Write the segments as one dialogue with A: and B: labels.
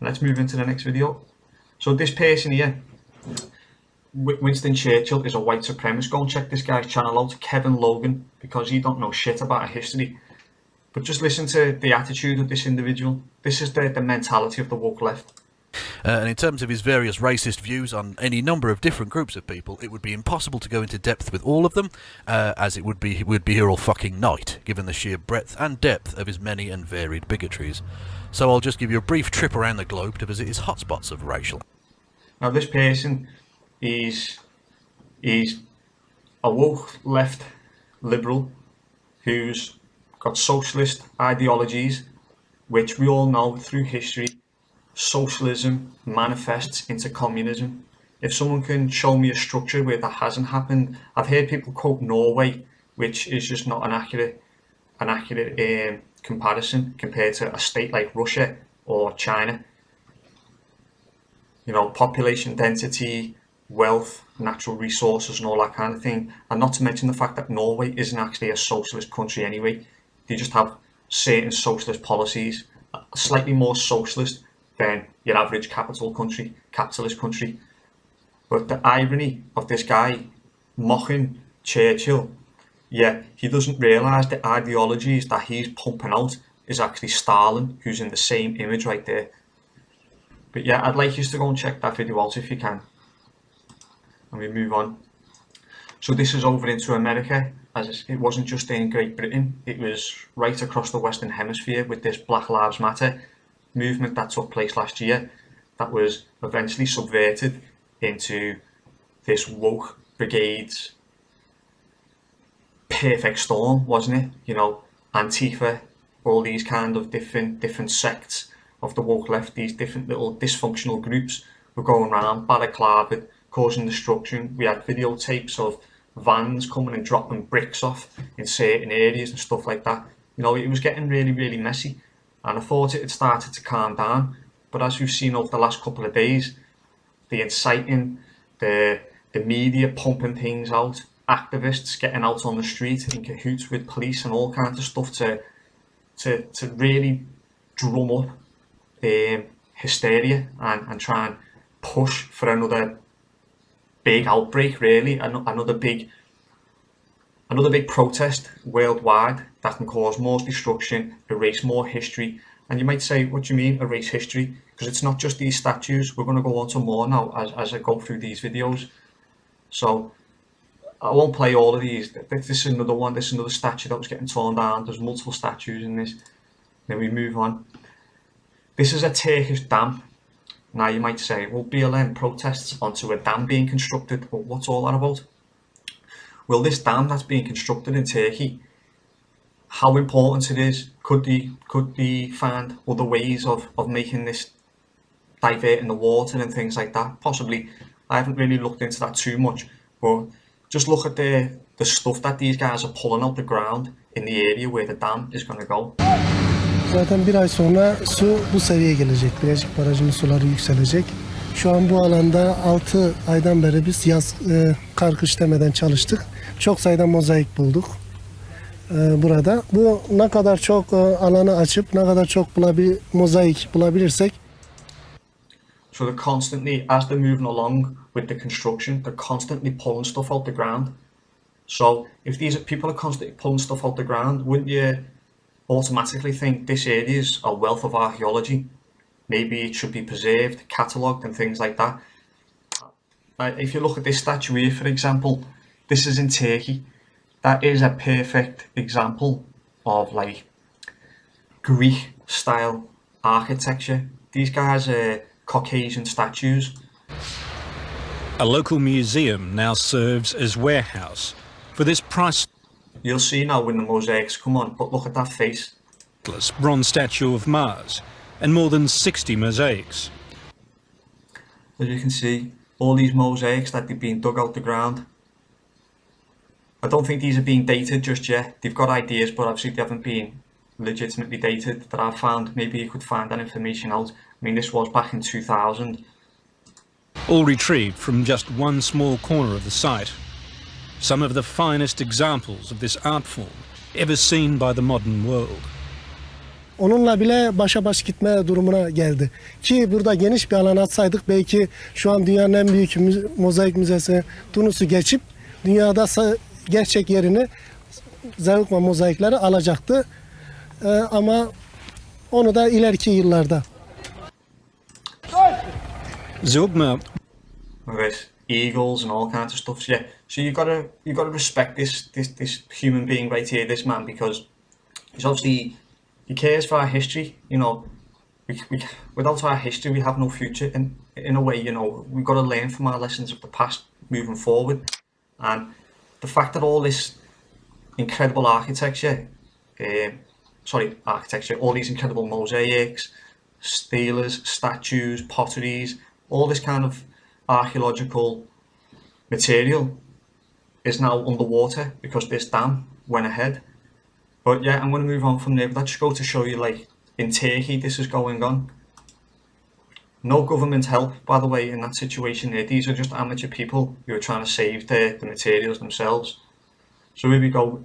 A: Let's move into the next video. So this person here, Winston Churchill, is a white supremacist. Go and check this guy's channel out, Kevin Logan, because he don't know shit about our history. But just listen to the attitude of this individual. This is the mentality of the woke left.
B: And in terms of his various racist views on any number of different groups of people, it would be impossible to go into depth with all of them, as we'd be here all fucking night, given the sheer breadth and depth of his many and varied bigotries. So I'll just give you a brief trip around the globe to visit his hotspots of racial.
A: Now this person is a woke left liberal who's got socialist ideologies, which we all know through history, socialism manifests into communism. If someone can show me a structure where that hasn't happened, I've heard people quote Norway, which is just not an accurate comparison compared to a state like Russia or China. You know, population density, wealth, natural resources and all that kind of thing. And not to mention the fact that Norway isn't actually a socialist country anyway. They just have certain socialist policies, slightly more socialist than your average capitalist country. But the irony of this guy mocking Churchill, yeah, he doesn't realise the ideologies that he's pumping out is actually Stalin, who's in the same image right there. But yeah, I'd like you to go and check that video out if you can. And we move on. So this is over into America, as it wasn't just in Great Britain, it was right across the Western Hemisphere with this Black Lives Matter movement that took place last year, that was eventually subverted into this woke brigade's perfect storm, wasn't it? You know, Antifa, all these kind of different sects of the woke left, these different little dysfunctional groups were going around balaclavaed, causing destruction. We had videotapes of vans coming and dropping bricks off in certain areas and stuff like that. You know, it was getting really messy, and I thought it had started to calm down, but as we've seen over the last couple of days, the inciting, the media pumping things out, activists getting out on the street in cahoots with police and all kinds of stuff to really drum up hysteria and try and push for another big outbreak, really, another big protest worldwide that can cause more destruction, erase more history. And you might say, what do you mean erase history? Because it's not just these statues. We're going to go on to more now as I go through these videos. So I won't play all of these. This is another one. This is another statue that was getting torn down. There's multiple statues in this. Then we move on. This is a Turkish dam. Now you might say, well, BLM protests onto a dam being constructed, but what's all that about? Well, this dam that's being constructed in Turkey, how important it is, could they find other ways of making this, diverting the water and things like that? Possibly. I haven't really looked into that too much, but just look at the stuff that these guys are pulling out the ground in the area where the dam is going to go.
C: Zaten bir ay sonra su bu seviyeye gelecek. Bilecik Barajı'nın suları yükselecek. Şu an bu alanda 6 aydan beri biz yaz kar kış demeden çalıştık. Çok sayıda mozaik bulduk burada. Bu ne kadar çok alanı açıp ne kadar çok mozaik bulabilirsek.
A: So they're constantly, as they're moving along with the construction, they're constantly pulling stuff out the ground. So if these people are constantly pulling stuff out the ground, wouldn't you automatically think this area is a wealth of archaeology? Maybe it should be preserved, catalogued and things like that. If you look at this statue here, for example, this is in Turkey. That is a perfect example of like Greek style architecture. These guys are Caucasian statues.
D: A local museum now serves as warehouse for this priceless
A: You'll see now when the mosaics come on, but look at that face.
D: bronze statue of Mars and more than 60 mosaics.
A: As you can see, all these mosaics that they've been dug out the ground. I don't think these are being dated just yet. They've got ideas, but obviously they haven't been legitimately dated that I've found. Maybe you could find that information out. I mean, this was back in 2000.
D: All retrieved from just one small corner of the site. Some of the finest examples of this art form ever seen by the modern world.
C: Onunla bile başa baş gitme durumuna geldi. Ki burada geniş bir alan açsaydık belki şu an dünyanın en büyük mozaik müzesi Tunus'u geçip dünyada gerçek yerini Zeugma mozaikleri alacaktı. Ama onu da ileriki yıllarda.
D: Zeugma.
A: With eagles and all kinds of stuff. So, yeah, so you gotta respect this human being right here, this man, because he's obviously, he cares for our history. You know, without our history, we have no future. In a way, you know, we've got to learn from our lessons of the past, moving forward. And the fact that all this incredible architecture, all these incredible mosaics, steles, statues, potteries, all this kind of archaeological material is now underwater because this dam went ahead. But yeah, I'm going to move on from there, but that just goes to show you, like, in Turkey this is going on. No government help, by the way, in that situation there. These are just amateur people who are trying to save the materials themselves. So here we go,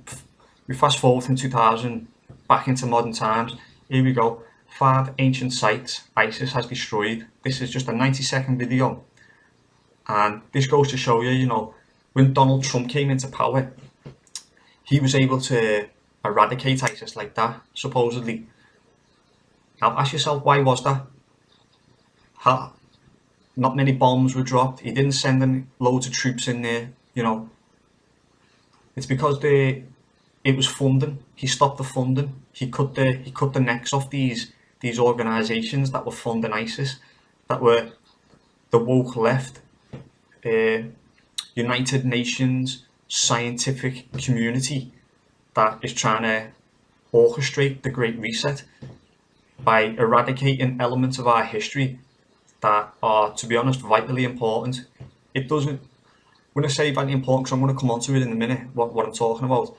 A: we fast forward from 2000 back into modern times. Here we go, 5 ancient sites ISIS has destroyed. This is just a 90-second video, and this goes to show you, you know, when Donald Trump came into power, he was able to eradicate ISIS like that, supposedly. Now ask yourself, why was that? Not many bombs were dropped. He didn't send in loads of troops in there, you know. It's because it was funding. He stopped the funding. He cut the necks off these organisations that were funding ISIS, that were the woke left, United Nations scientific community that is trying to orchestrate the Great Reset by eradicating elements of our history that are, to be honest, vitally important. It doesn't, when I say vitally important, because I'm going to come on to it in a minute, what I'm talking about,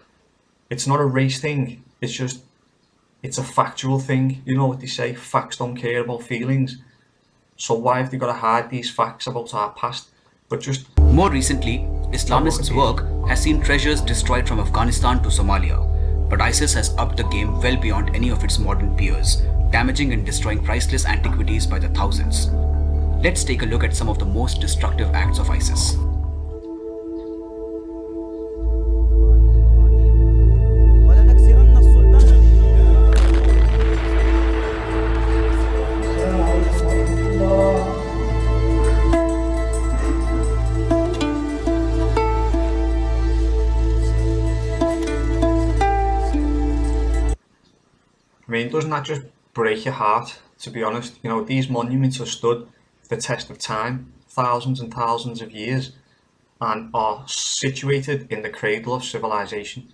A: it's not a race thing, it's a factual thing. You know what they say, facts don't care about feelings. So why have they got to hide these facts about our past? But just...
E: More recently, Islamists' work has seen treasures destroyed from Afghanistan to Somalia, but ISIS has upped the game well beyond any of its modern peers, damaging and destroying priceless antiquities by the thousands. Let's take a look at some of the most destructive acts of ISIS.
A: I mean, doesn't that just break your heart, to be honest? You know, these monuments have stood the test of time, thousands and thousands of years, and are situated in the cradle of civilization.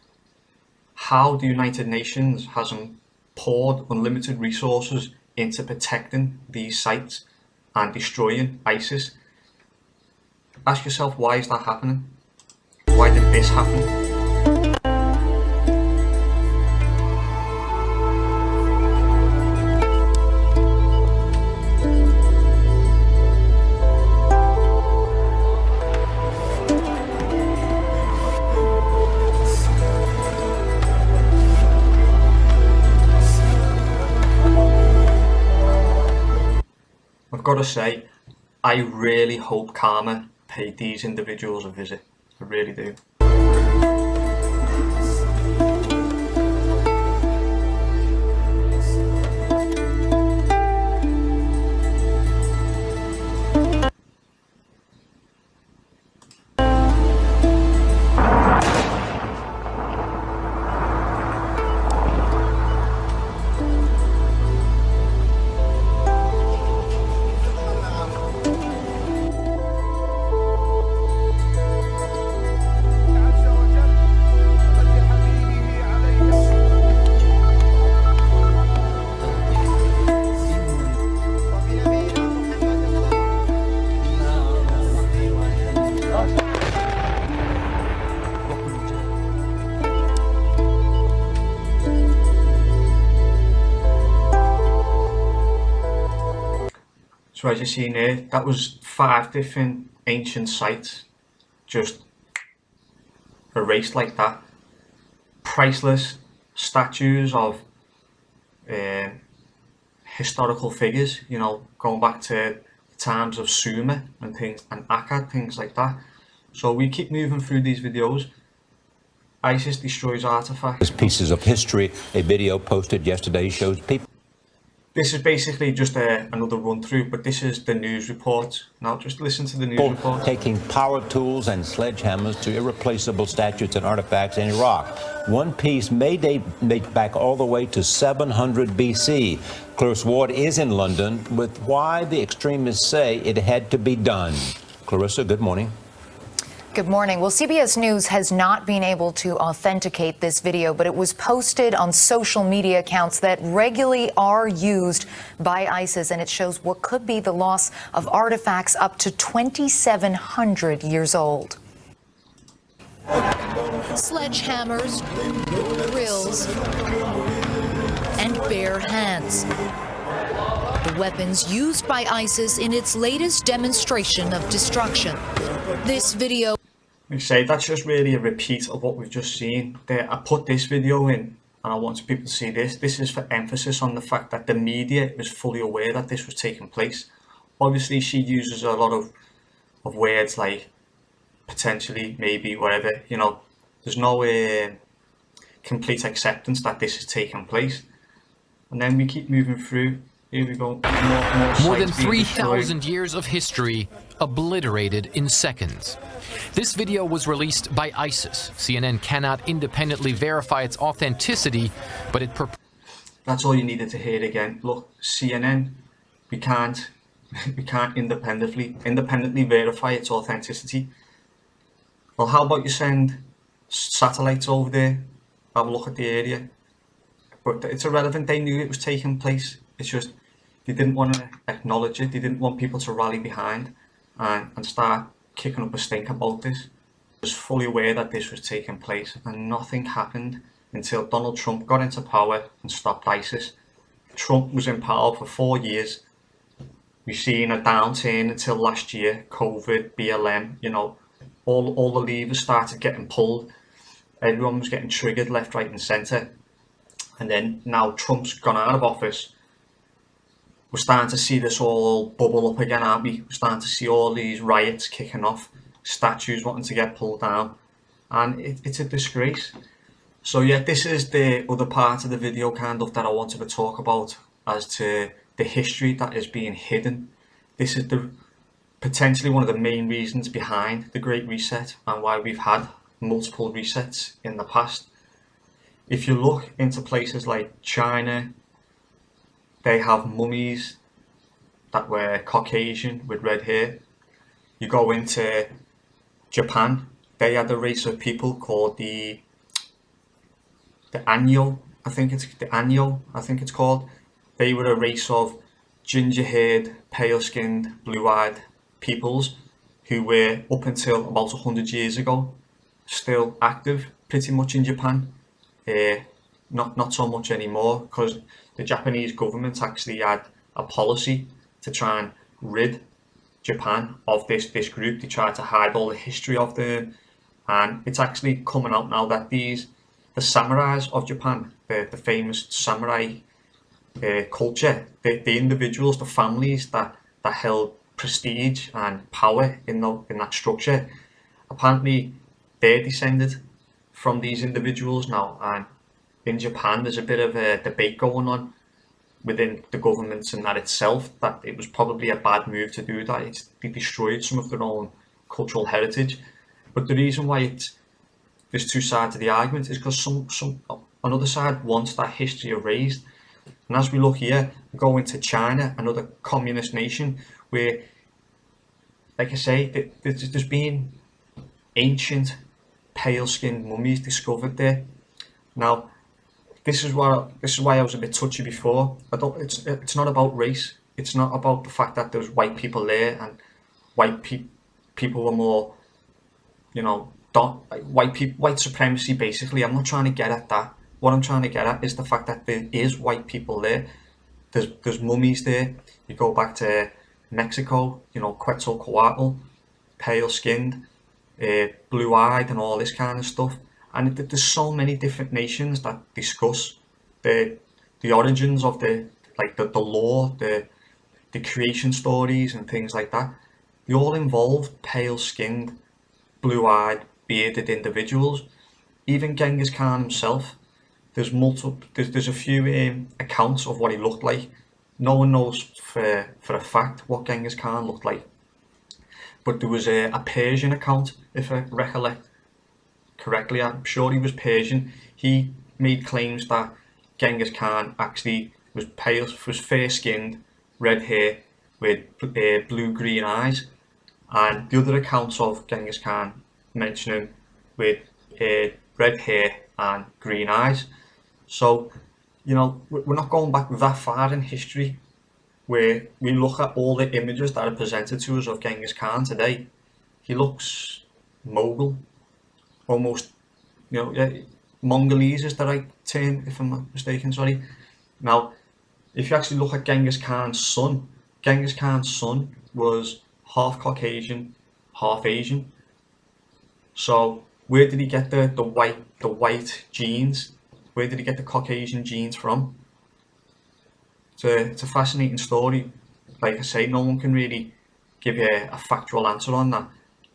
A: How the United Nations hasn't poured unlimited resources into protecting these sites and destroying ISIS? Ask yourself, why is that happening? Why did this happen? I've got to say, I really hope karma paid these individuals a visit. I really do. So as you see there, that was 5 different ancient sites just erased like that. Priceless statues of historical figures, you know, going back to times of Sumer and things, and Akkad, things like that. So we keep moving through these videos. ISIS destroys artifacts.
F: Pieces of history. A video posted yesterday shows people.
A: This is basically just another run through, but this is the news report. Now just listen to the news report.
F: Taking power tools and sledgehammers to irreplaceable statues and artifacts in Iraq. One piece may date back all the way to 700 BC. Clarissa Ward is in London with why the extremists say it had to be done. Clarissa, good morning.
G: Good morning. Well, CBS News has not been able to authenticate this video, but it was posted on social media accounts that regularly are used by ISIS, and it shows what could be the loss of artifacts up to 2,700 years old. Sledgehammers, drills, and bare hands. The weapons used by ISIS in its latest demonstration of destruction. This video...
A: Like I say, that's just really a repeat of what we've just seen. I put this video in and I wanted people to see this. This is for emphasis on the fact that the media was fully aware that this was taking place. Obviously, she uses a lot of words like potentially, maybe, whatever. You know, there's no complete acceptance that this is taking place. And then we keep moving through. Here we go.
H: More than 3,000 years of history obliterated in seconds. This video was released by ISIS. CNN cannot independently verify its authenticity, but it...
A: That's all you needed to hear again. Look, CNN, we can't independently verify its authenticity. Well, how about you send satellites over there, have a look at the area? But it's irrelevant. They knew it was taking place. It's just they didn't want to acknowledge it. They didn't want people to rally behind and start kicking up a stink about this. I was fully aware that this was taking place, and nothing happened until Donald Trump got into power and stopped ISIS. Trump was in power for 4 years. We've seen a downturn until last year. COVID, BLM, you know, all the levers started getting pulled. Everyone was getting triggered left, right and centre. And then now Trump's gone out of office. We're starting to see this all bubble up again, aren't we? We're starting to see all these riots kicking off, statues wanting to get pulled down, and it's a disgrace. So yeah, this is the other part of the video kind of that I wanted to talk about as to the history that is being hidden. This is potentially one of the main reasons behind the Great Reset and why we've had multiple resets in the past. If you look into places like China, they have mummies that were Caucasian with red hair. You go into Japan, they had a race of people called the Anyo, I think it's called. They were a race of ginger-haired, pale-skinned, blue-eyed peoples who were, up until about 100 years ago, still active pretty much in Japan. Not so much anymore, because the Japanese government actually had a policy to try and rid Japan of this group. They tried to hide all the history of them, and it's actually coming out now that the samurais of Japan, the famous samurai culture, the individuals, the families that held prestige and power in that structure, apparently they're descended from these individuals now. And in Japan, there's a bit of a debate going on within the governments and that itself, that it was probably a bad move to do that. They destroyed some of their own cultural heritage. But the reason why there's two sides of the argument is because another side wants that history erased. And as we look here, we go into China, another communist nation, where, like I say, there's been ancient pale-skinned mummies discovered there. Now, this is why I was a bit touchy before. It's not about race. It's not about the fact that there's white people there and people were more, you know, white supremacy. Basically, I'm not trying to get at that. What I'm trying to get at is the fact that there is white people there. There's mummies there. You go back to Mexico, you know, Quetzalcoatl, pale-skinned, blue-eyed, and all this kind of stuff. And there's so many different nations that discuss the the origins of the lore, the creation stories and things like that, they all involve pale-skinned, blue-eyed, bearded individuals. Even Genghis Khan himself, there's a few accounts of what he looked like. No one knows for a fact what Genghis Khan looked like. But there was a Persian account, if I recollect correctly. I'm sure he was Persian. He made claims that Genghis Khan actually was pale, was fair-skinned, red hair with blue-green eyes. And the other accounts of Genghis Khan mention him with red hair and green eyes. So, you know, we're not going back that far in history where we look at all the images that are presented to us of Genghis Khan today. He looks Mughal, almost, you know, yeah, Mongolese is the right term, if I'm not mistaken, sorry. Now, if you actually look at Genghis Khan's son was half Caucasian, half Asian. So where did he get the white genes? Where did he get the Caucasian genes from? It's a fascinating story. Like I say, no one can really give you a factual answer on that.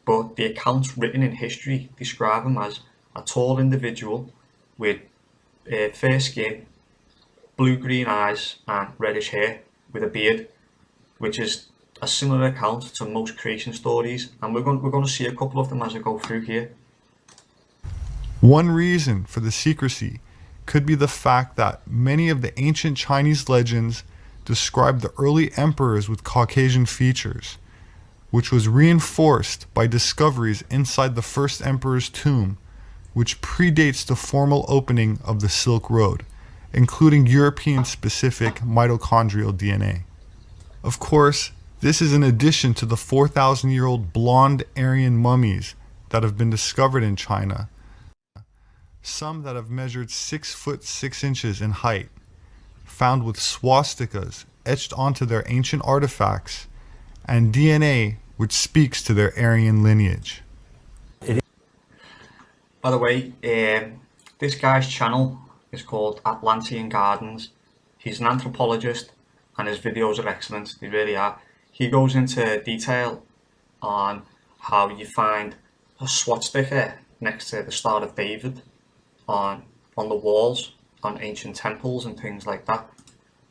A: But the accounts written in history describe him as a tall individual with fair skin, blue-green eyes and reddish hair with a beard, which is a similar account to most creation stories. And we're going to see a couple of them as I go through here.
I: One reason for the secrecy could be the fact that many of the ancient Chinese legends describe the early emperors with Caucasian features, which was reinforced by discoveries inside the first emperor's tomb, which predates the formal opening of the Silk Road, including European-specific mitochondrial DNA. Of course, this is in addition to the 4,000-year-old blonde Aryan mummies that have been discovered in China, some that have measured 6 foot 6 inches in height, found with swastikas etched onto their ancient artifacts, and DNA which speaks to their Aryan lineage.
A: By the way, this guy's channel is called Atlantean Gardens. He's an anthropologist and his videos are excellent, they really are. He goes into detail on how you find a swastika next to the Star of David on the walls, on ancient temples and things like that.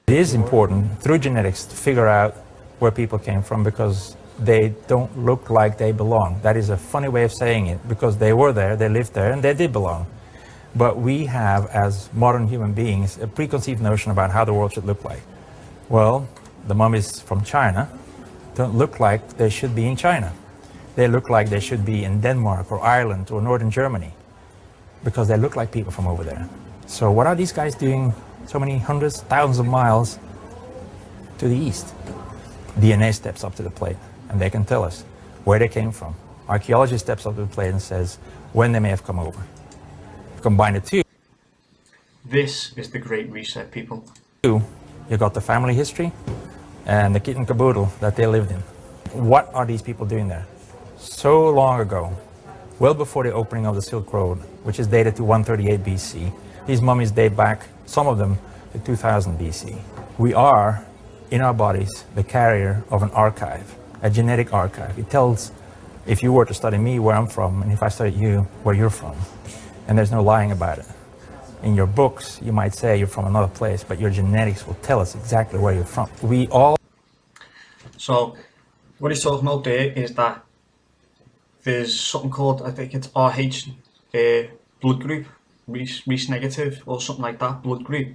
J: It is important through genetics to figure out where people came from because they don't look like they belong. That is a funny way of saying it because they were there, they lived there, and they did belong. But we have, as modern human beings, a preconceived notion about how the world should look like. Well, the mummies from China don't look like they should be in China. They look like they should be in Denmark or Ireland or northern Germany because they look like people from over there. So what are these guys doing so many hundreds, thousands of miles to the east? DNA steps up to the plate and they can tell us where they came from. Archaeology steps up to the plate and says when they may have come over. Combine the two.
A: This is the Great Reset, people.
J: You got the family history and the kit and caboodle that they lived in. What are these people doing there? So long ago, well before the opening of the Silk Road, which is dated to 138 BC, these mummies date back, some of them, to 2000 BC. We are, in our bodies, the carrier of an archive, a genetic archive. It tells, if you were to study me, where I'm from, and if I studied you, where you're from. And there's no lying about it. In your books, you might say you're from another place, but your genetics will tell us exactly where you're from. We all...
A: So, what he's talking about there is that there's something called, I think it's RH blood group, Reese negative or something like that, blood group.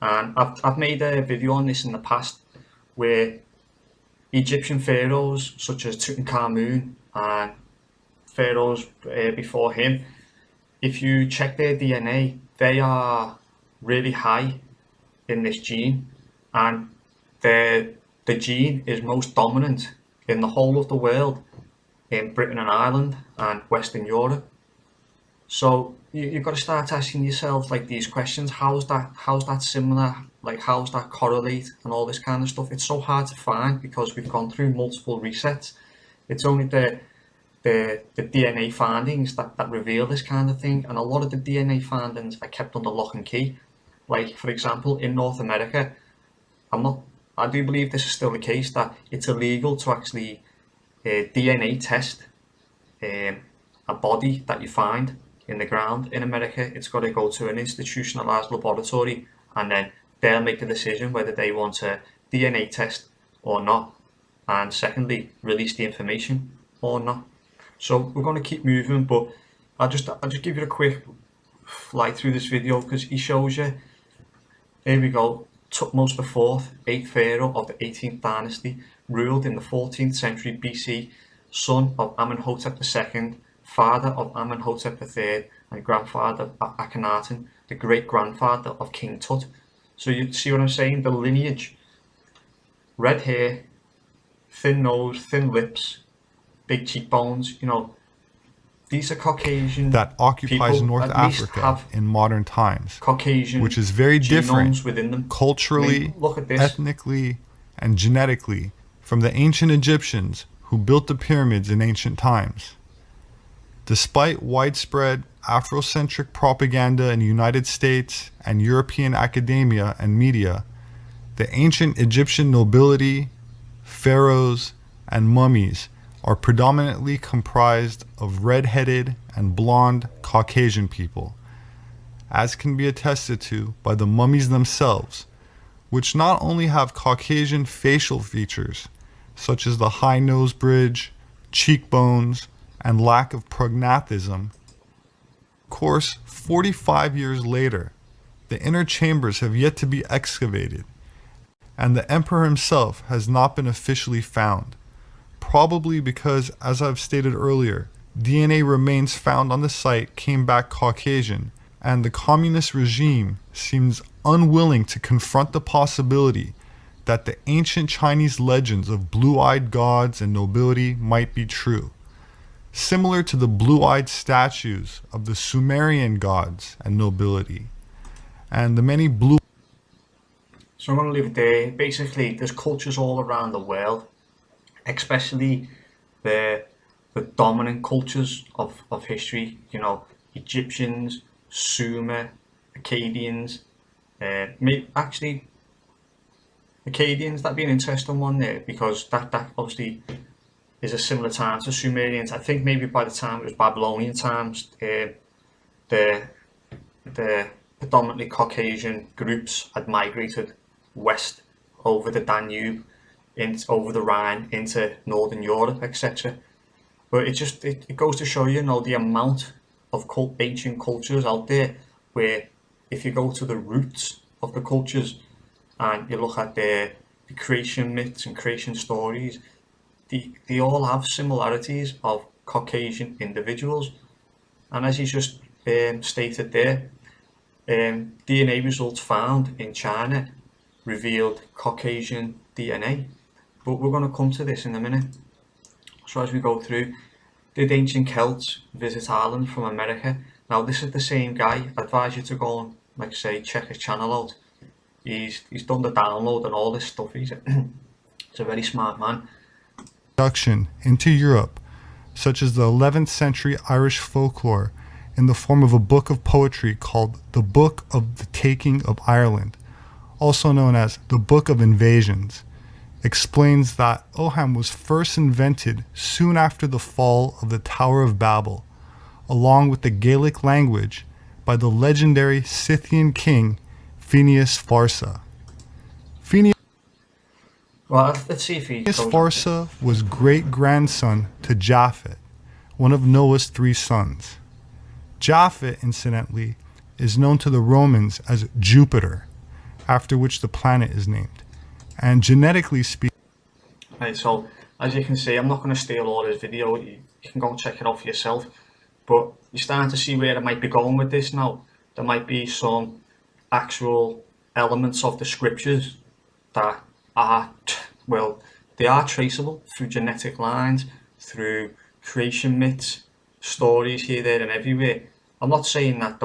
A: And I've made a video on this in the past where Egyptian pharaohs such as Tutankhamun and pharaohs before him, if you check their DNA, they are really high in this gene, and the gene is most dominant in the whole of the world, in Britain and Ireland and Western Europe. So you've got to start asking yourself like these questions: how's that similar? Like how's that correlate and all this kind of stuff? It's so hard to find because we've gone through multiple resets. It's only the DNA findings that reveal this kind of thing, and a lot of the DNA findings are kept under lock and key. Like, for example, in North America, I do believe this is still the case, that it's illegal to actually DNA test a body that you find in the ground in America. It's got to go to an institutionalized laboratory, and then they'll make the decision whether they want to DNA test or not, and secondly, release the information or not. So we're going to keep moving, but I'll just give you a quick fly through this video, because he shows you, here we go, Tutmos IV, 8th pharaoh of the 18th dynasty, ruled in the 14th century BC, son of Amenhotep II, father of Amenhotep III, and grandfather of Akhenaten, the great-grandfather of King Tut. So you see what I'm saying? The lineage: red hair, thin nose, thin lips, big cheekbones, you know, these are Caucasian
I: that occupies
A: people,
I: North
A: at least
I: Africa
A: have
I: in modern times,
A: Caucasian
I: which is very different
A: within them.
I: culturally,
A: I mean, look at this.
I: ethnically, and genetically from the ancient Egyptians who built the pyramids in ancient times. Despite widespread Afrocentric propaganda in the United States and European academia and media, the ancient Egyptian nobility, pharaohs, and mummies are predominantly comprised of red-headed and blonde Caucasian people, as can be attested to by the mummies themselves, which not only have Caucasian facial features, such as the high nose bridge, cheekbones, and lack of prognathism. Of course, 45 years later, the inner chambers have yet to be excavated, and the emperor himself has not been officially found. Probably because, as I've stated earlier, DNA remains found on the site came back Caucasian, and the communist regime seems unwilling to confront the possibility that the ancient Chinese legends of blue-eyed gods and nobility might be true, similar to the blue-eyed statues of the Sumerian gods and nobility, and the many blue.
A: So I'm going to leave it there. Basically, there's cultures all around the world, especially the dominant cultures of history, you know, Egyptians, Sumer, Akkadians, actually Akkadians, that'd be an interesting one there, because that obviously is a similar time to Sumerians. I think maybe by the time it was Babylonian times, the predominantly Caucasian groups had migrated west over the Danube, over the Rhine into Northern Europe, etc. But it goes to show you, the amount of ancient cultures out there, where if you go to the roots of the cultures and you look at the creation myths and creation stories, they all have similarities of Caucasian individuals. And as you just stated there, DNA results found in China revealed Caucasian DNA. But we're going to come to this in a minute. So as we go through, did ancient Celts visit Ireland from America? Now this is the same guy. I advise you to go and, like say, check his channel out. He's done the download and all this stuff. He's a very smart man.
I: Introduction into Europe, such as the 11th century Irish folklore, in the form of a book of poetry called the Book of the Taking of Ireland, also known as the Book of Invasions, explains that Oham was first invented soon after the fall of the Tower of Babel, along with the Gaelic language, by the legendary Scythian king Phineas Farsa.
A: Well, let's see if he
I: Phineas Farsa was great-grandson to Japhet, one of Noah's 3 sons. Japhet, incidentally, is known to the Romans as Jupiter, after which the planet is named. And genetically speaking...
A: Right, so as you can see, I'm not going to steal all this video. You can go and check it out for yourself. But you're starting to see where I might be going with this now. There might be some actual elements of the scriptures that are, well, they are traceable through genetic lines, through creation myths, stories here, there and everywhere. I'm not saying that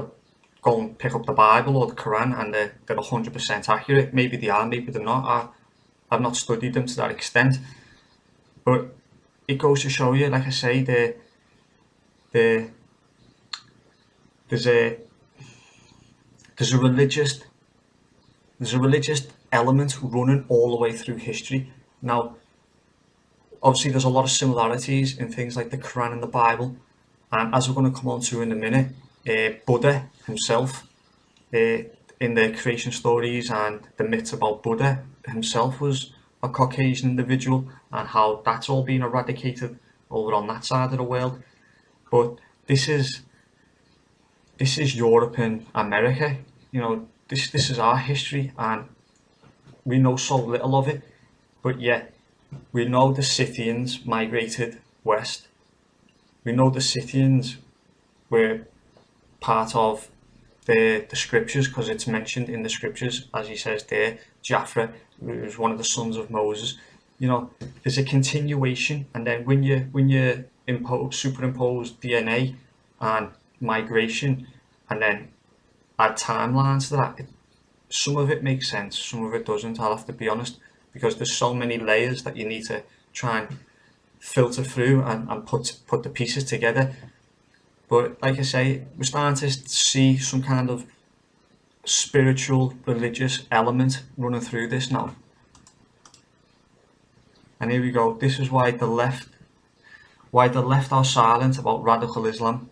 A: go and pick up the Bible or the Quran and they're 100% accurate. Maybe they are, maybe they're not. I've not studied them to that extent. But it goes to show you, like I say, there's a religious there's a religious element running all the way through history. Now, obviously there's a lot of similarities in things like the Quran and the Bible, and as we're going to come on to in a minute, Buddha himself, in the creation stories and the myths about Buddha himself, was a Caucasian individual, and how that's all been eradicated over on that side of the world. But this is Europe and America. You know, this is our history, and we know so little of it. But yet, we know the Scythians migrated west. We know the Scythians were part of the scriptures, because it's mentioned in the scriptures, as he says there, Japhra was one of the sons of Moses. You know, there's a continuation, and then when you superimpose DNA and migration, and then add timelines to that, some of it makes sense, some of it doesn't. I'll have to be honest, because there's so many layers that you need to try and filter through and put the pieces together. But like I say, we're starting to see some kind of spiritual, religious element running through this now. And here we go. This is why the left are silent about radical Islam.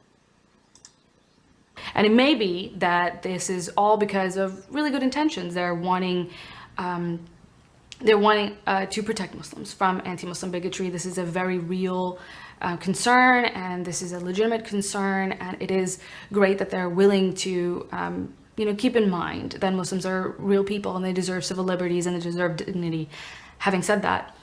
K: And it may be that this is all because of really good intentions. They're wanting to protect Muslims from anti-Muslim bigotry. This is a very real concern, and this is a legitimate concern, and it is great that they're willing to keep in mind that Muslims are real people and they deserve civil liberties and they deserve dignity. Having said that,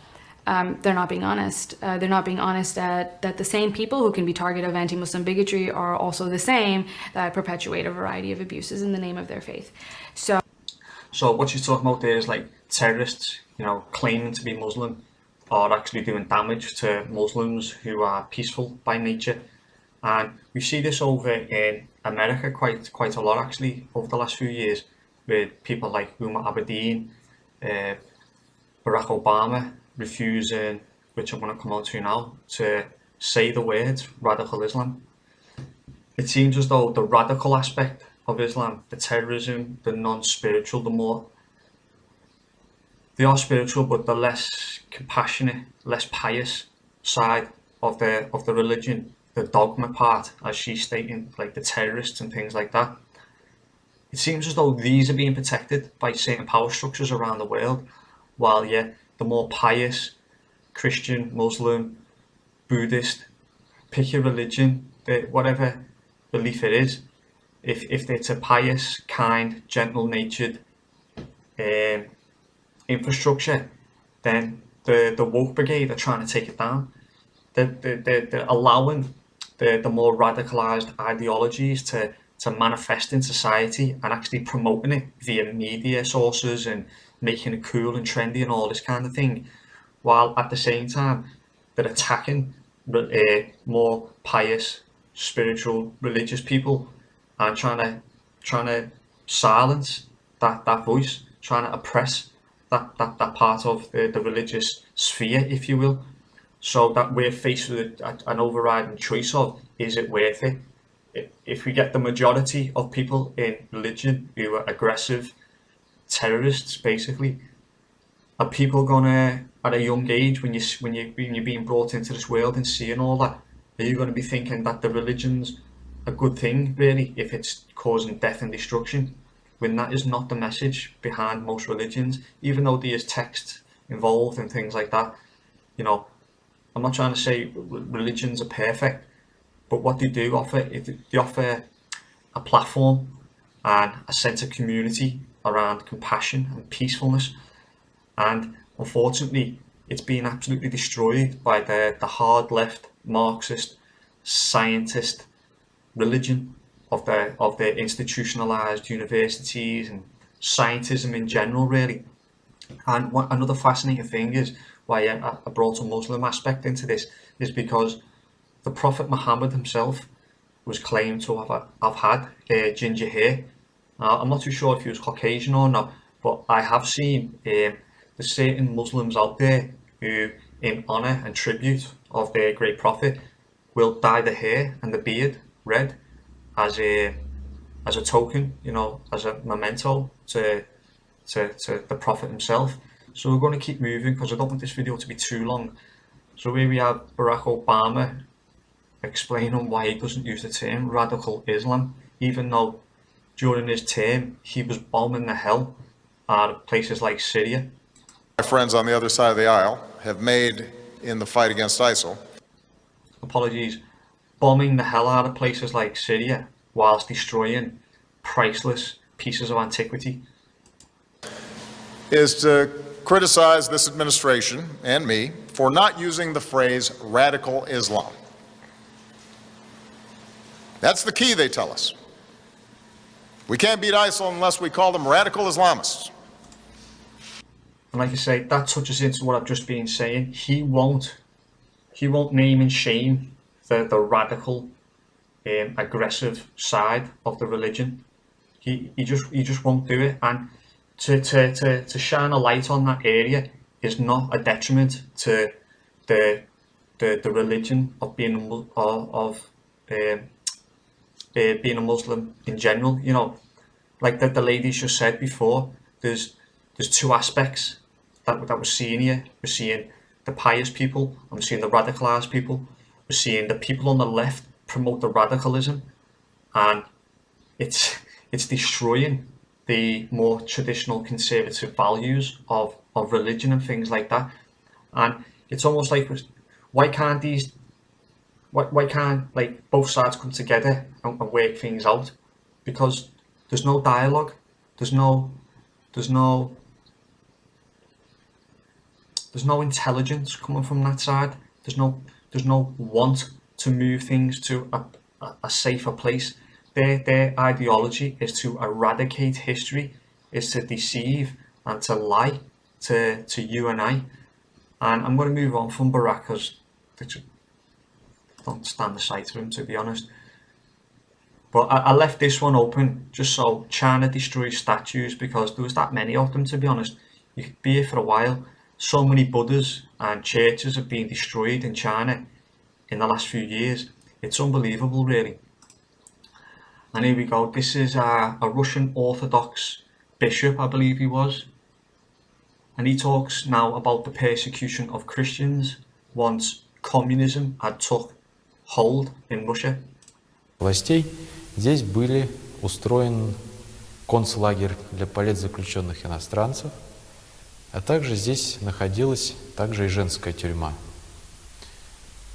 K: they're not being honest. They're not being honest that the same people who can be target of anti-Muslim bigotry are also the same that perpetuate a variety of abuses in the name of their faith. So
A: what she's talking about there is like terrorists, claiming to be Muslim, are actually doing damage to Muslims who are peaceful by nature. And we see this over in America quite a lot actually over the last few years, with people like Umar Abedin, Barack Obama refusing, which I'm going to come on to now, to say the words radical Islam. It seems as though the radical aspect of Islam, the terrorism, the non-spiritual, they are spiritual, but the less compassionate, less pious side of the religion, the dogma part, as she's stating, like the terrorists and things like that. It seems as though these are being protected by certain power structures around the world, while the more pious Christian, Muslim, Buddhist, pick your religion, whatever belief it is, if it's a pious, kind, gentle-natured infrastructure, then the woke brigade are trying to take it down. They're allowing the more radicalized ideologies to manifest in society, and actually promoting it via media sources and making it cool and trendy and all this kind of thing, while at the same time they're attacking more pious, spiritual, religious people, and trying to silence that voice, trying to oppress that part of the religious sphere, if you will, so that we're faced with an overriding choice of, is it worth it? If we get the majority of people in religion who are aggressive terrorists, basically, are people gonna, at a young age, when you're being brought into this world and seeing all that, are you going to be thinking that the religion's a good thing, really, if it's causing death and destruction, when that is not the message behind most religions, even though there is text involved and things like that? I'm not trying to say religions are perfect, but what they do offer, they offer a platform and a sense of community around compassion and peacefulness. And unfortunately, it's been absolutely destroyed by the hard left, Marxist, scientist religion of the institutionalized universities and scientism in general, really. And another fascinating thing is why I brought a Muslim aspect into this, is because the Prophet Muhammad himself was claimed to have had ginger hair. Now, I'm not too sure if he was Caucasian or not, but I have seen there's certain Muslims out there who, in honour and tribute of their great prophet, will dye the hair and the beard red as a token, as a memento to to the prophet himself. So we're going to keep moving because I don't want this video to be too long. So here we have Barack Obama explaining why he doesn't use the term radical Islam, even though during his term he was bombing the hell out of places like Syria.
L: My friends on the other side of the aisle have made in the fight against ISIL.
A: Apologies. Bombing the hell out of places like Syria whilst destroying priceless pieces of antiquity.
L: Is to criticize this administration and me for not using the phrase radical Islam. That's the key, they tell us. We can't beat ISIL unless we call them radical Islamists.
A: And like I say, that touches into what I've just been saying. He won't name and shame the radical, aggressive side of the religion. He just won't do it. And to shine a light on that area is not a detriment to the religion of being being a Muslim in general. You know, like the ladies just said before, there's two aspects that we're seeing here. We're seeing the pious people and we're seeing the radicalized people. We're seeing the people on the left promote the radicalism, and it's destroying the more traditional conservative values of religion and things like that. And it's almost like, why can't like both sides come together and work things out? Because there's no dialogue, there's no intelligence coming from that side. There's no want to move things to a safer place. Their ideology is to eradicate history, is to deceive and to lie to you and I. And I'm going to move on from Barack because I don't stand the sight of him, to be honest. But I left this one open just so China destroys statues, because there was that many of them, to be honest. You could be here for a while. So many Buddhas and churches have been destroyed in China in the last few years. It's unbelievable, really. And here we go. This is a Russian Orthodox bishop, I believe he was. And he talks now about the persecution of Christians once communism had took hold in Russia.
M: Властей здесь были устроен концлагерь для политзаключенных иностранцев, а также здесь находилась также и женская тюрьма.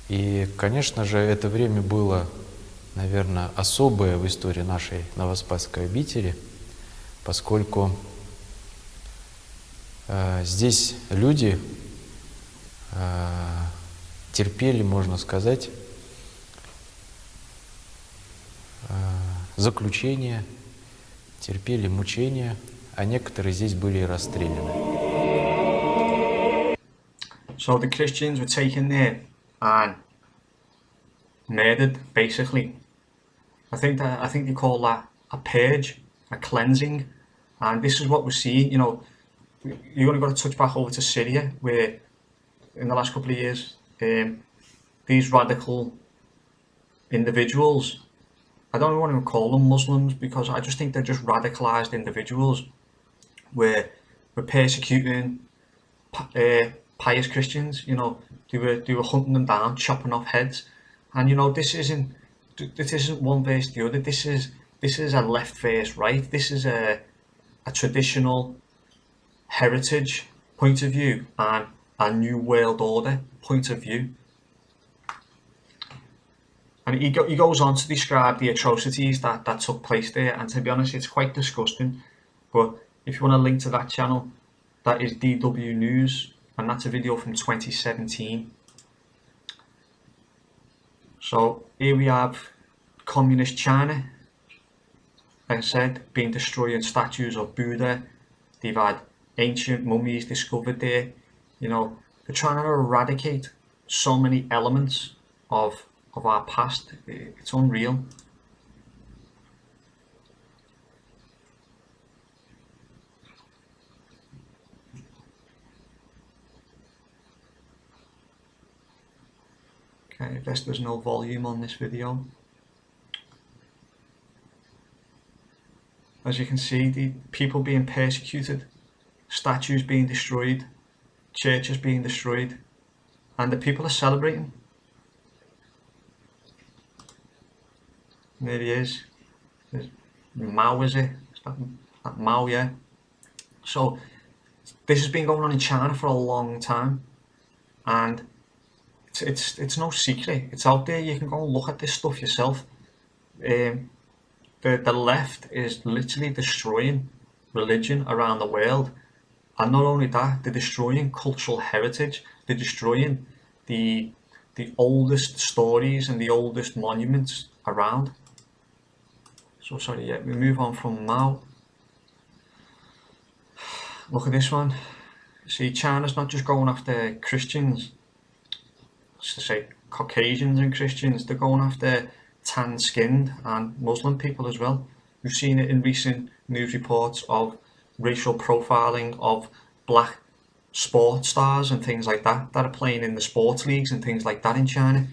M: И, конечно же, это время было, наверное, особое в истории нашей Новоспасской обители, поскольку здесь люди терпели, можно сказать, заключение, терпели мучения, а некоторые здесь были и расстреляны.
A: So the Christians were taken there and murdered, basically. I think they call that a purge, a cleansing, and this is what we're seeing. You know, you only got to touch back over to Syria, where in the last couple of years, these radical individuals, I don't want to call them Muslims because I just think they're just radicalized individuals, were persecuting pious Christians. You know, they were hunting them down, chopping off heads, and you know, this isn't one versus the other. This is a left versus right. This is a traditional heritage point of view and a new world order point of view. And he goes on to describe the atrocities that took place there, and to be honest, it's quite disgusting. But if you want to link to that channel, that is DW News, and that's a video from 2017. So here we have communist China, like I said, been destroying statues of Buddha. They've had ancient mummies discovered there. You know, they're trying to eradicate so many elements of our past. It's unreal. Okay, I guess there's no volume on this video. As you can see, the people being persecuted statues being destroyed, churches being destroyed, and the people are celebrating. There he is. There's Mao, is it? Is that Mao, yeah. So this has been going on in China for a long time, and it's no secret. It's out there. You can go and look at this stuff yourself. The left is literally destroying religion around the world, and not only that, they're destroying cultural heritage. They're destroying the oldest stories and the oldest monuments around. So sorry, yeah, we move on from Mao. Look at this one. See, China's not just going after Christians, to say Caucasians and Christians, they're going after tan-skinned and Muslim people as well. We've seen it in recent news reports of racial profiling of black sports stars and things like that are playing in the sports leagues and things like that in China.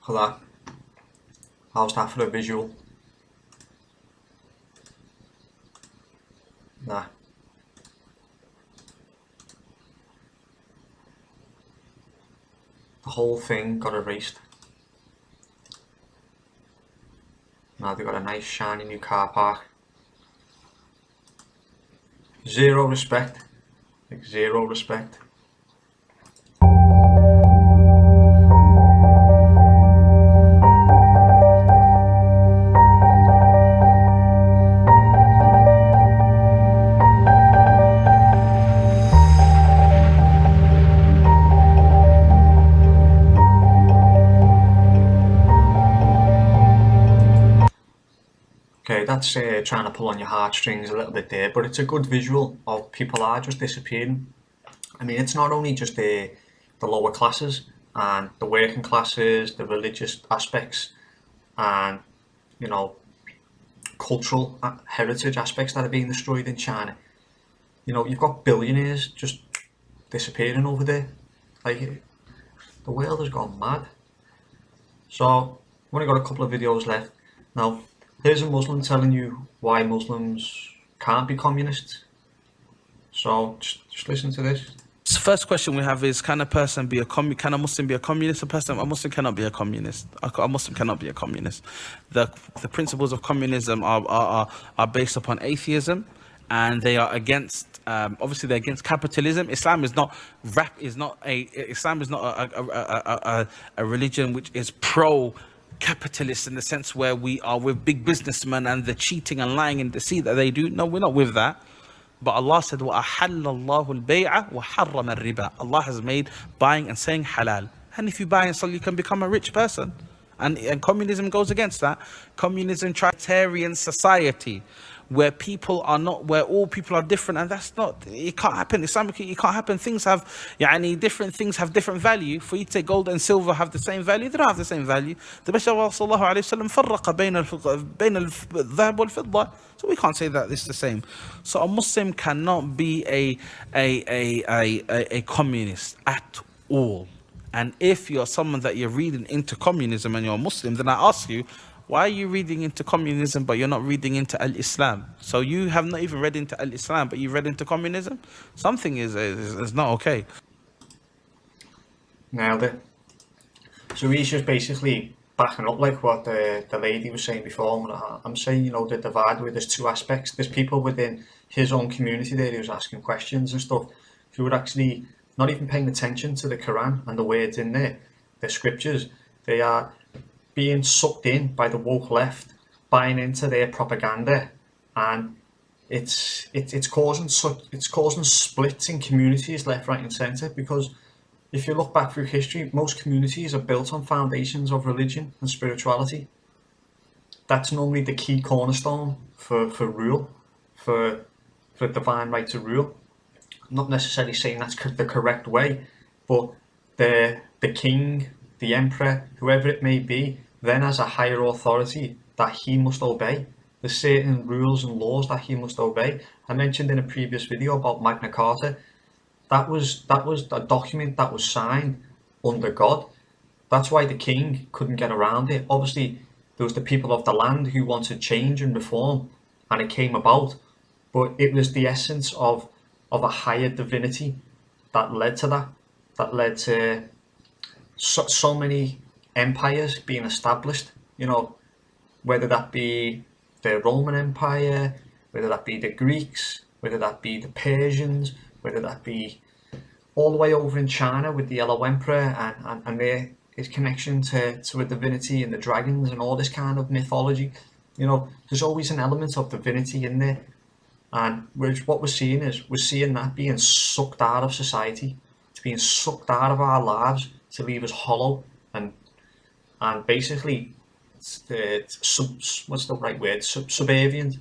A: Look at that. How's that for a visual? Nah. The whole thing got erased. Now they've got a nice shiny new car park. Zero respect. Like zero respect. Okay, that's trying to pull on your heartstrings a little bit there, but it's a good visual of people are just disappearing. I mean, it's not only just the lower classes and the working classes, the religious aspects, and you know, cultural heritage aspects that are being destroyed in China. You know, you've got billionaires just disappearing over there. Like, the world has gone mad. So, we've only got a couple of videos left now. Here's a Muslim telling you why Muslims can't be communists. So just listen to this.
N: So first question we have is: can a person be can a Muslim be a communist? A Muslim cannot be a communist. A Muslim cannot be a communist. The principles of communism are based upon atheism, and they are against. Obviously, they're against capitalism. Islam is not a religion which is pro-capitalist in the sense where we are with big businessmen and the cheating and lying and deceit that they do. No, we're not with that. But Allah said, وَأَحَلَّ اللَّهُ الْبَيْعَ وَحَرَّمَ الرِّبَى. Allah has made buying and selling halal. And if you buy and sell, you can become a rich person. And communism goes against that. Communism, totalitarian society, where people are not, where all people are different, and that's not, it can't happen. Islamically, it can't happen. Things have, different things have different value. For you to say gold and silver have the same value, they don't have the same value. The Messenger of Allah sallallahu alayhi wa sallam فرق بين الذهب والفضة. So we can't say that it's the same. So a Muslim cannot be a communist at all. And if you're someone that you're reading into communism and you're a Muslim, then I ask you, why are you reading into communism but you're not reading into Al-Islam? So you have not even read into Al-Islam, but you read into communism? Something is not okay.
A: Nailed it. So he's just basically backing up like what the lady was saying before. I'm saying, the divide where there's two aspects. There's people within his own community there who's asking questions and stuff who would actually not even paying attention to the Quran and the words in there, the scriptures. They are being sucked in by the woke left, buying into their propaganda, and it's causing splits in communities left, right, and centre. Because if you look back through history, most communities are built on foundations of religion and spirituality. That's normally the key cornerstone for rule, for divine right to rule. not necessarily saying that's the correct way, but the king, the emperor, whoever it may be, then has a higher authority that he must obey. There's certain rules and laws that he must obey. I mentioned in a previous video about Magna Carta. That was a document that was signed under God. That's why the king couldn't get around it. Obviously, there was the people of the land who wanted change and reform, and it came about. But it was the essence of a higher divinity that led to that. That led to so many empires being established. You know, whether that be the Roman Empire, whether that be the Greeks, whether that be the Persians, whether that be all the way over in China with the Yellow Emperor and his connection to a divinity and the dragons and all this kind of mythology. You know, there's always an element of divinity in there. And what we're seeing is, we're seeing that being sucked out of society. It's being sucked out of our lives to leave us hollow and basically, what's the right word? Subservient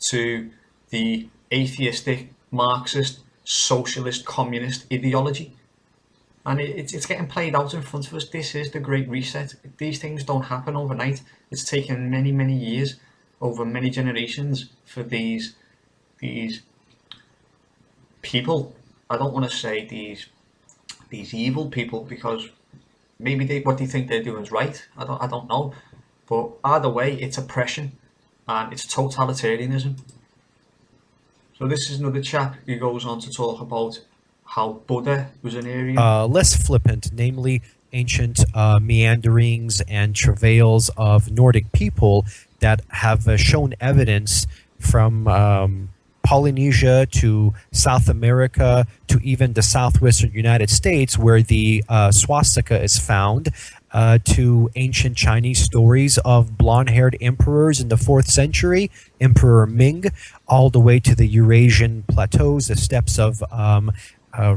A: to the atheistic, Marxist, socialist, communist ideology. And it's getting played out in front of us. This is the Great Reset. These things don't happen overnight. It's taken many, many years, over many generations, for these people. I don't want to say these evil people, because maybe what they think they're doing is right. I don't know. But either way, it's oppression and it's totalitarianism. So this is another chap who goes on to talk about how Buddha was an Aryan.
O: Less flippant, namely ancient meanderings and travails of Nordic people that have shown evidence from Polynesia to South America to even the southwestern United States, where the swastika is found, to ancient Chinese stories of blonde-haired emperors in the 4th century, Emperor Ming, all the way to the Eurasian plateaus, the steppes of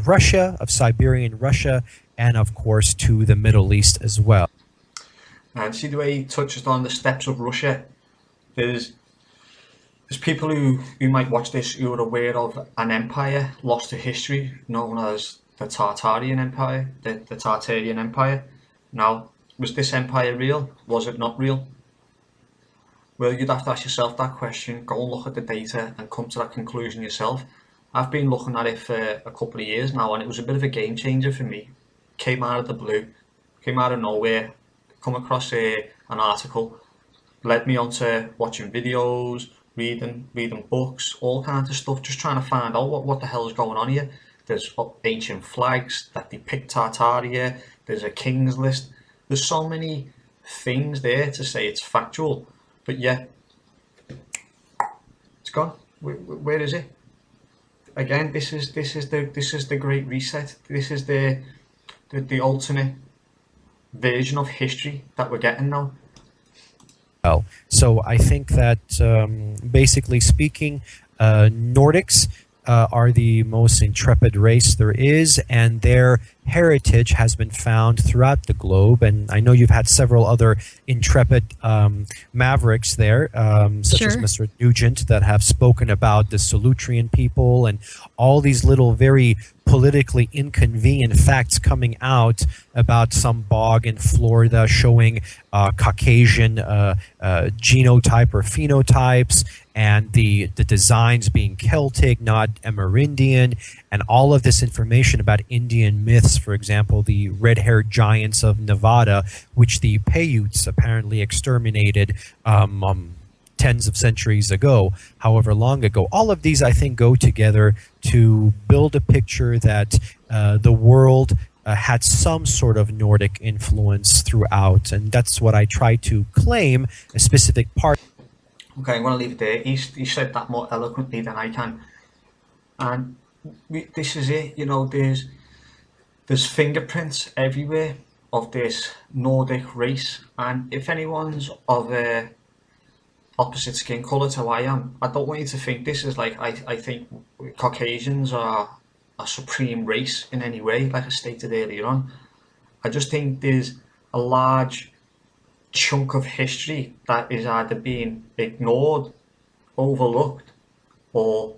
O: Russia, of Siberian Russia, and of course to the Middle East as well.
A: And see the way he touches on the steppes of Russia. There's people who might watch this who are aware of an empire lost to history known as the Tartarian Empire, the Tartarian Empire. Now, was this empire real? Was it not real? Well, you'd have to ask yourself that question, go and look at the data and come to that conclusion yourself. I've been looking at it for a couple of years now, and it was a bit of a game changer for me. Came out of the blue, came out of nowhere, come across an article, led me on to watching videos, reading books, all kinds of stuff, just trying to find out what the hell is going on here. There's ancient flags that depict Tartaria, there's a king's list, there's so many things there to say it's factual, but yeah, it's gone. Where is it? Again, this is the Great Reset. This is the alternate version of history that we're getting now.
O: Well, so I think that basically speaking, Nordics are the most intrepid race there is, and their heritage has been found throughout the globe. And I know you've had several other intrepid mavericks there, such as Mr. Nugent, that have spoken about the Solutrean people and all these little very politically inconvenient facts coming out about some bog in Florida showing Caucasian genotype or phenotypes, and the designs being Celtic, not Amerindian, and all of this information about Indian myths, for example, the red-haired giants of Nevada, which the Paiutes apparently exterminated tens of centuries ago, however long ago. All of these, I think, go together to build a picture that the world had some sort of Nordic influence throughout, and that's what I try to claim, a specific part.
A: Okay, I'm going to leave it there. He said that more eloquently than I can. And this is it, you know, there's fingerprints everywhere of this Nordic race. And if anyone's of a opposite skin colour to I am, I don't want you to think this is like, I think Caucasians are a supreme race in any way, like I stated earlier on. I just think there's a large chunk of history that is either being ignored, overlooked, or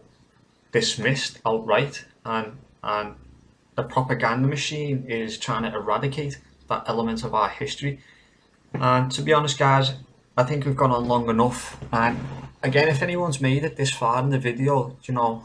A: dismissed outright, and the propaganda machine is trying to eradicate that element of our history. And to be honest, guys, I think we've gone on long enough. And again, if anyone's made it this far in the video, you know,